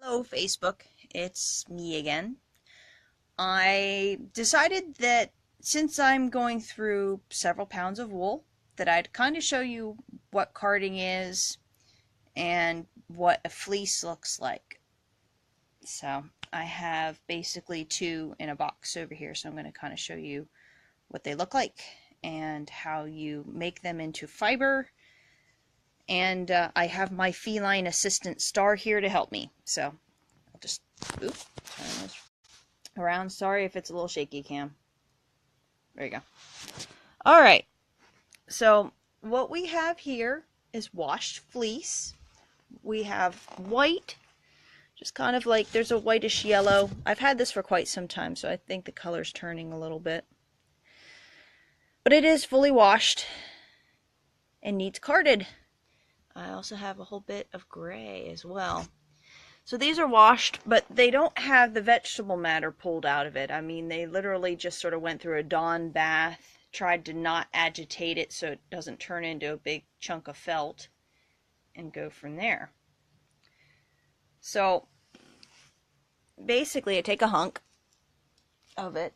Hello, Facebook. It's me again. I decided that since I'm going through several pounds of wool, that I'd kind of show you what carding is and what a fleece looks like. So I have basically two in a box over here, so I'm going to kind of show you what they look like and how you make them into fiber. And I have my feline assistant Star here to help me. So I'll just turn this around. Sorry if it's a little shaky, Cam. There you go. All right. So what we have here is washed fleece. We have white, just kind of like there's a whitish yellow. I've had this for quite some time, so I think the color's turning a little bit. But it is fully washed and needs carded. I also have a whole bit of gray as well. So these are washed, but they don't have the vegetable matter pulled out of it. I mean, they literally just sort of went through a Dawn bath, tried to not agitate it so it doesn't turn into a big chunk of felt, and go from there. So basically, I take a hunk of it.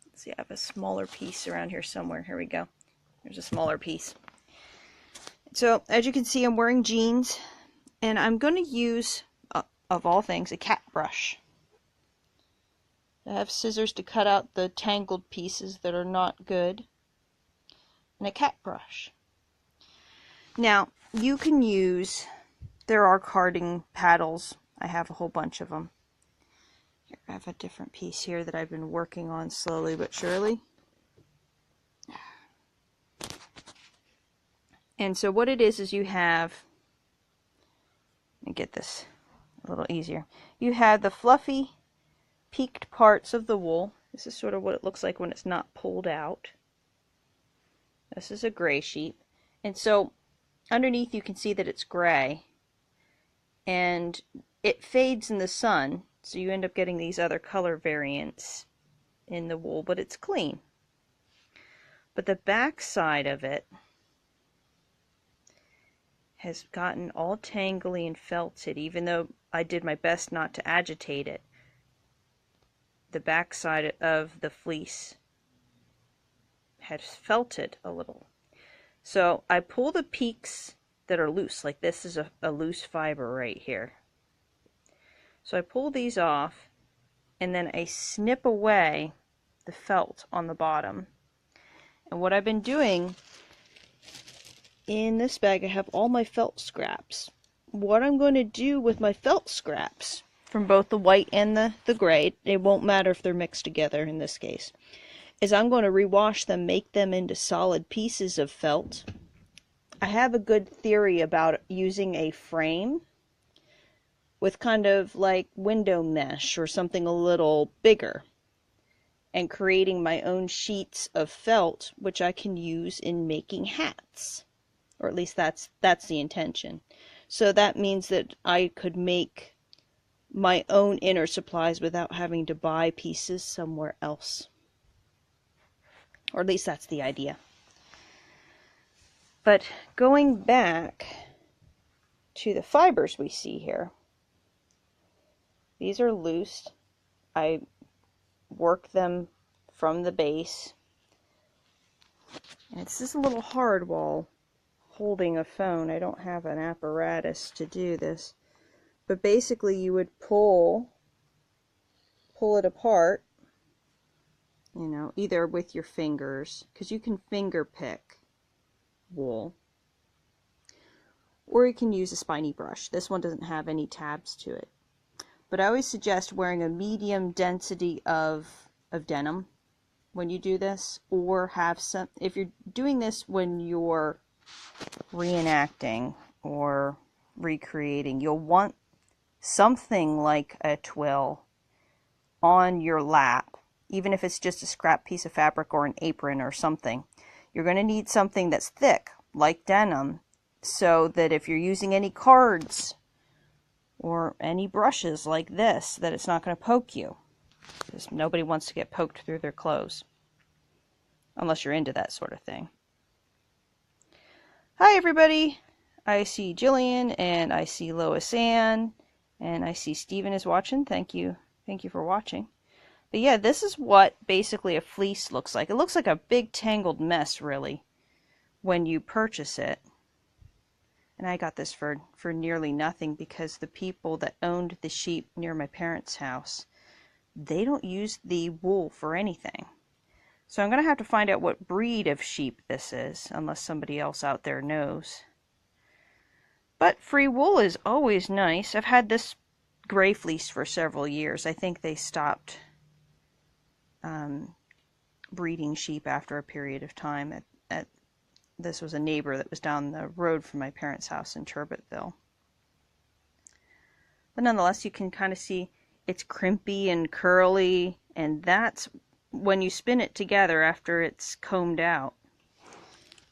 Let's see, I have a smaller piece around here somewhere. Here we go. There's a smaller piece. So as you can see, I'm wearing jeans, and I'm going to use, of all things, a cat brush. I have scissors to cut out the tangled pieces that are not good, and a cat brush. Now, you can use, there are carding paddles. I have a whole bunch of them. Here, I have a different piece here that I've been working on slowly but surely. And so what it is you have, let me get this a little easier. You have the fluffy, peaked parts of the wool. This is sort of what it looks like when it's not pulled out. This is a gray sheep. And so underneath you can see that it's gray. And it fades in the sun, so you end up getting these other color variants in the wool, but it's clean. But the back side of it has gotten all tangly and felted, even though I did my best not to agitate it. The back side of the fleece has felted a little. So I pull the peaks that are loose, like this is a loose fiber right here. So I pull these off, and then I snip away the felt on the bottom. And what I've been doing in this bag, I have all my felt scraps. What I'm going to do with my felt scraps, from both the white and the gray, it won't matter if they're mixed together in this case, is I'm going to rewash them, make them into solid pieces of felt. I have a good theory about using a frame with kind of like window mesh or something a little bigger, and creating my own sheets of felt, which I can use in making hats. Or at least that's the intention. So that means that I could make my own inner supplies without having to buy pieces somewhere else. Or at least that's the idea. But going back to the fibers we see here, these are loose. I work them from the base. And it's just a little hard while holding a phone. I don't have an apparatus to do this. But basically you would pull it apart, you know, either with your fingers, because you can finger pick wool, or you can use a spiny brush. This one doesn't have any tabs to it. But I always suggest wearing a medium density of denim when you do this, or have some, if you're doing this when you're reenacting or recreating, you'll want something like a twill on your lap, even if it's just a scrap piece of fabric or an apron or something. You're going to need something that's thick, like denim, so that if you're using any cards or any brushes like this, that it's not going to poke you. Because nobody wants to get poked through their clothes, unless you're into that sort of thing. Hi everybody! I see Jillian and I see Lois Ann And I see Steven is watching. Thank you for watching. But yeah, this is what basically a fleece looks like. It looks like a big tangled mess, really, when you purchase it. And I got this for nearly nothing because the people that owned the sheep near my parents' house, they don't use the wool for anything. So I'm going to have to find out what breed of sheep this is, unless somebody else out there knows. But free wool is always nice. I've had this gray fleece for several years. I think they stopped breeding sheep after a period of time. This was a neighbor that was down the road from my parents' house in Turbotville. But nonetheless, you can kind of see it's crimpy and curly, and that's when you spin it together after it's combed out,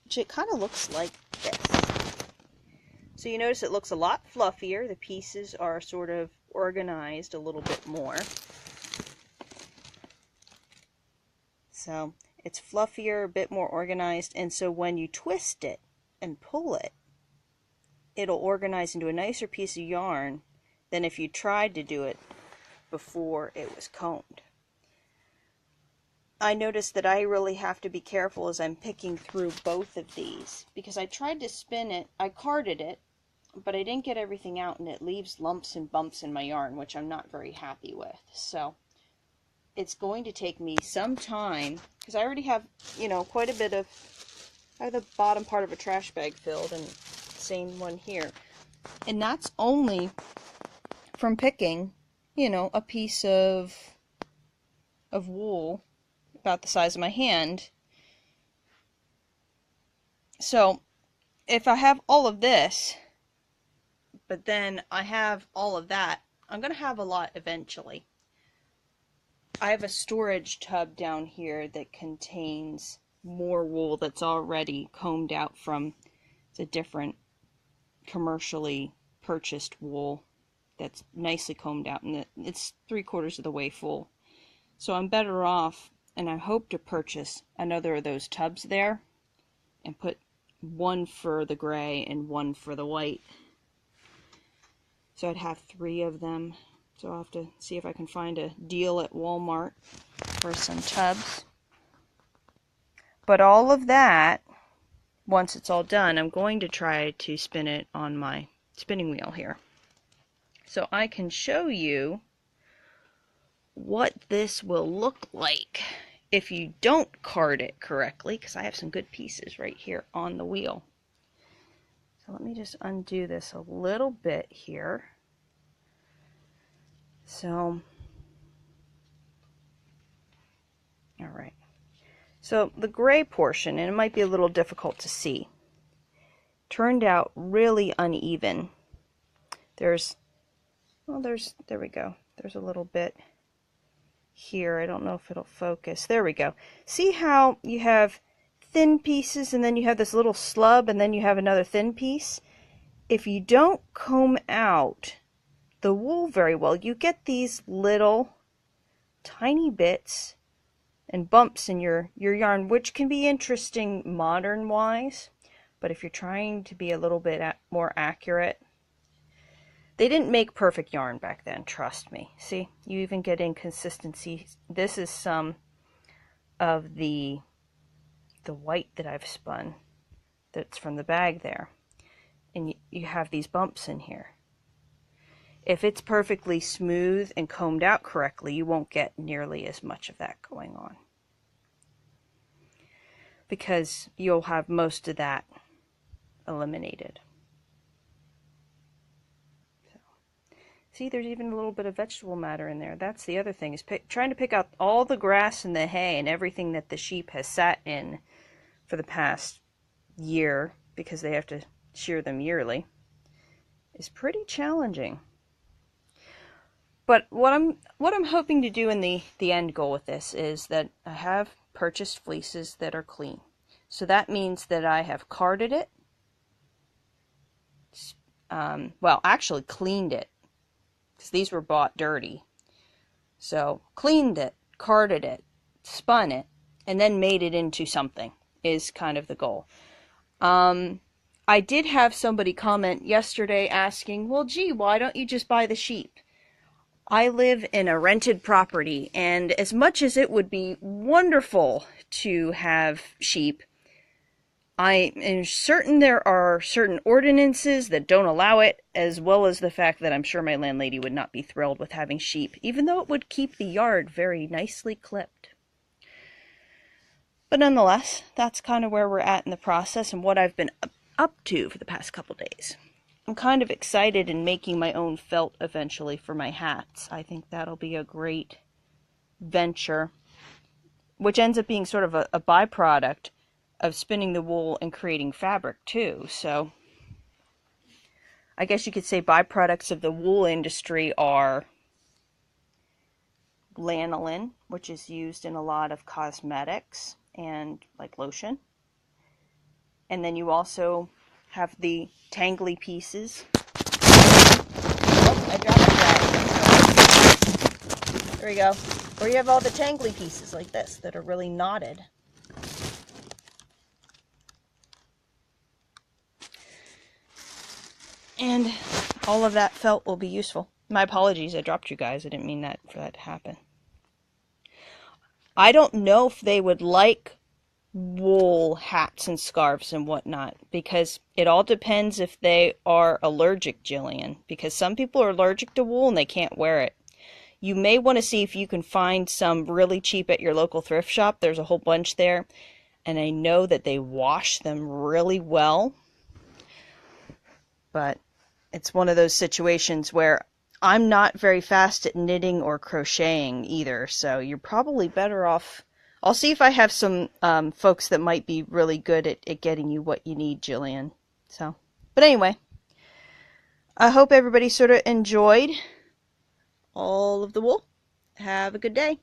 which it kind of looks like this. So you notice it looks a lot fluffier. The pieces are sort of organized a little bit more. So it's fluffier, a bit more organized, and so when you twist it and pull it, it'll organize into a nicer piece of yarn than if you tried to do it before it was combed. I noticed that I really have to be careful as I'm picking through both of these, because I tried to spin it, I carded it, but I didn't get everything out, and it leaves lumps and bumps in my yarn, which I'm not very happy with. So it's going to take me some time, because I already have, quite a bit of, I have the bottom part of a trash bag filled, and same one here. And that's only from picking, a piece of wool about the size of my hand. So if I have all of this, but then I have all of that, I'm going to have a lot eventually. I have a storage tub down here that contains more wool that's already combed out from the different commercially purchased wool that's nicely combed out, and it's 3/4 of the way full. So I'm better off, and I hope to purchase another of those tubs there and put one for the gray and one for the white. So I'd have 3 of them. So I'll have to see if I can find a deal at Walmart for some tubs. But all of that, once it's all done, I'm going to try to spin it on my spinning wheel here. So I can show you what this will look like if you don't card it correctly, because I have some good pieces right here on the wheel. So let me just undo this a little bit here. So, all right. So the gray portion, and it might be a little difficult to see, turned out really uneven. There we go. There's a little bit here. I don't know if it'll focus. There we go. See how you have thin pieces and then you have this little slub and then you have another thin piece? If you don't comb out the wool very well, you get these little tiny bits and bumps in your yarn, which can be interesting modern wise, but if you're trying to be a little bit more accurate, they didn't make perfect yarn back then, trust me. See, you even get inconsistency. This is some of the white that I've spun that's from the bag there, and you have these bumps in here. If it's perfectly smooth and combed out correctly, you won't get nearly as much of that going on, because you'll have most of that eliminated. So, see, there's even a little bit of vegetable matter in there. That's the other thing, is trying to pick out all the grass and the hay and everything that the sheep has sat in for the past year, because they have to shear them yearly, is pretty challenging. But what I'm hoping to do in the end goal with this is that I have purchased fleeces that are clean. So that means that I have carded it, well, actually cleaned it, because these were bought dirty. So cleaned it, carded it, spun it, and then made it into something is kind of the goal. I did have somebody comment yesterday asking, well, gee, why don't you just buy the sheep? I live in a rented property, and as much as it would be wonderful to have sheep, I am certain there are certain ordinances that don't allow it, as well as the fact that I'm sure my landlady would not be thrilled with having sheep, even though it would keep the yard very nicely clipped. But nonetheless, that's kind of where we're at in the process and what I've been up to for the past couple days. I'm kind of excited in making my own felt eventually for my hats. I think that'll be a great venture, which ends up being sort of a byproduct of spinning the wool and creating fabric too. So I guess you could say byproducts of the wool industry are lanolin, which is used in a lot of cosmetics and like lotion. And then you also have the tangly pieces. Oh, I dropped that. There we go. Or you have all the tangly pieces like this that are really knotted. And all of that felt will be useful. My apologies, I dropped you guys. I didn't mean that for that to happen. I don't know if they would like wool hats and scarves and whatnot, because it all depends if they are allergic, Jillian, because some people are allergic to wool and they can't wear it. You may want to see if you can find some really cheap at your local thrift shop. There's a whole bunch there, and I know that they wash them really well, but it's one of those situations where I'm not very fast at knitting or crocheting either, so you're probably better off. I'll see if I have some folks that might be really good at getting you what you need, Jillian. So, but anyway, I hope everybody sort of enjoyed all of the wool. Have a good day.